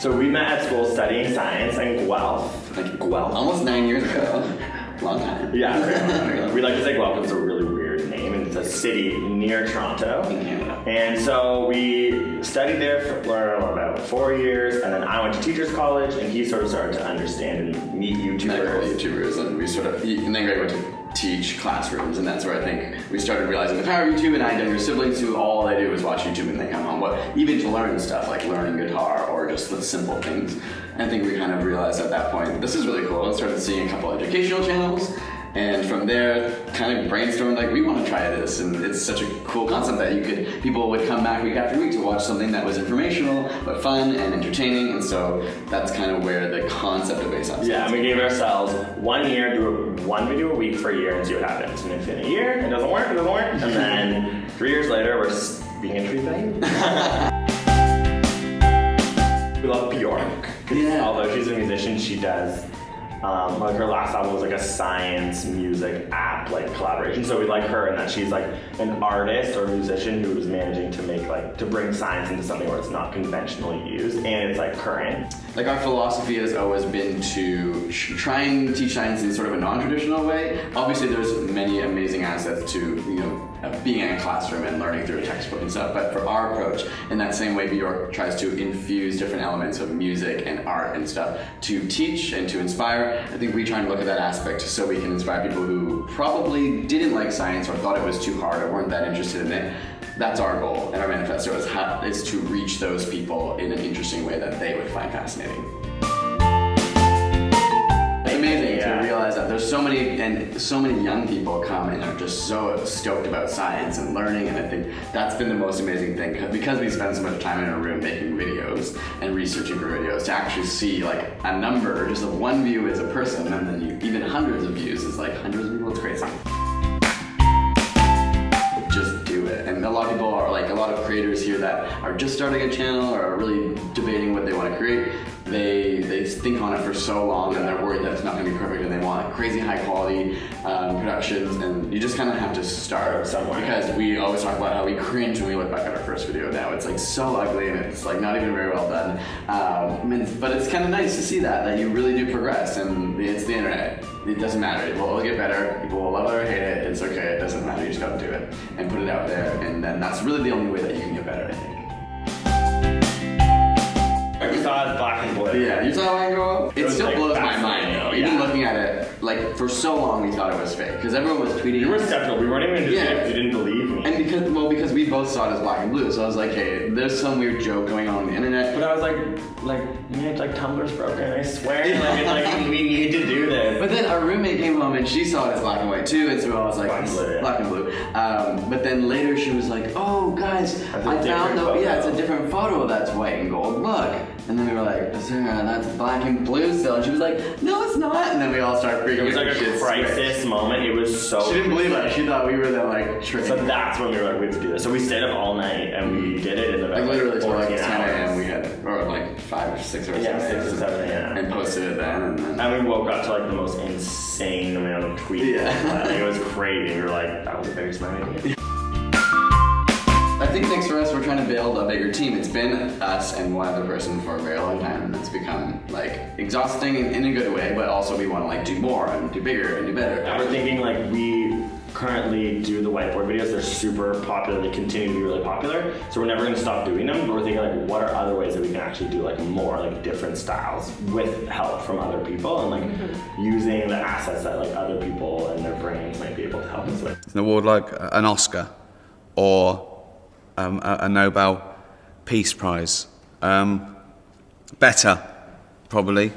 So we met at school studying science in Guelph. Like Guelph? Almost 9 years ago. Long time. Yeah. We like to say Guelph because it's a really weird name, and it's a city near Toronto. In Canada. And so we studied there for about 4 years, and then I went to teachers college, and he sort of started to understand and meet Medical YouTubers. YouTubers, and we sort of, and then Greg went to teach classrooms, and that's where I think we started realizing the power of YouTube. And I had younger siblings who all they do is watch YouTube and they come home, but even to learn stuff like learning guitar or just the simple things. I think we kind of realized at that point, this is really cool, and started seeing a couple educational channels. And from there, kind of brainstormed, like, we want to try this, and it's such a cool concept that people would come back week after week to watch something that was informational, but fun and entertaining, and so that's kind of where the concept of AsapSCIENCE. Yeah, and we gave ourselves 1 year, do one video a week for a year and see what happens. And if in a year it doesn't work, and then 3 years later, we're being a tree thing. We love Bjork. Yeah. Although she's a musician, she does like her last album was like a science music app like collaboration. So we like her in that she's like an artist or musician who is managing to make to bring science into something where it's not conventionally used and it's like current. Like our philosophy has always been to try and teach science in sort of a non-traditional way. Obviously there's many amazing assets to, being in a classroom and learning through a textbook and stuff, but for our approach, in that same way Bjork tries to infuse different elements of music and art and stuff to teach and to inspire, I think we try and look at that aspect so we can inspire people who probably didn't like science or thought it was too hard or weren't that interested in it. That's our goal, and our manifesto is to reach those people in an interesting way that they would find fascinating. It's amazing to realize that there's so many young people come and are just so stoked about science and learning, and I think that's been the most amazing thing because we spend so much time in a room making videos and researching for videos, to actually see like a number, just of one view as a person, and then even hundreds of views is like hundreds of people. It's crazy. Just do it. And a lot of people are like, a lot of creators here that are just starting a channel or are really debating what they want to create, they think on it for so long and they're worried that it's not going to be perfect, and they want like crazy high quality productions, and you just kind of have to start somewhere, because we always talk about how we cringe when we look back at our first video now. It's like so ugly and it's like not even very well done, but it's kind of nice to see that you really do progress, and it's the internet. It doesn't matter. It will all get better. People will love it or hate it. It's okay. It doesn't matter. You just gotta do it and put it out there, and then that's really the only way that you can get better, I think. We saw it black and blue. Yeah, you saw mine grow up? It still like blows my mind though. Even looking at it, like for so long we thought it was fake, because everyone was tweeting. You were skeptical. We weren't even just because you didn't believe me. And because we both saw it as black and blue, so I was like, hey, there's some weird joke going on the internet. But I was like, man, like Tumblr's broken. I swear, it's like we need to do this. But then our roommate came home and she saw it as black and white too, and so I was like, black and blue. But then later she was like, oh guys, I found it's a different photo that's white and gold. Look. And then we were like, Sarah, that's black and blue still. And she was like, no, it's not. And then we all started freaking out. It was like a crisis moment. It was so. She didn't believe us. She thought we were the trick. So that's when we were like, we have to do this. So we stayed up all night and we did it in the literally till like 10 a.m. we had, or like 5 or 6 or 7 a.m. 6 or 7 a.m. And posted it then. And we woke up to like the most insane amount of tweets. Yeah. It was crazy. We were like, that was a very smart idea. I think thanks for us, we're trying to build a bigger team. It's been us and one other person for a very long time, and it's become like exhausting in a good way, but also we want to like do more and do bigger and do better. We're thinking like we currently do the whiteboard videos. They're super popular. They continue to be really popular. So we're never going to stop doing them, but we're thinking like what are other ways that we can actually do like more like different styles with help from other people, and like using the assets that like other people and their brains might be able to help us with. An award like an Oscar or a Nobel Peace Prize. Better, probably.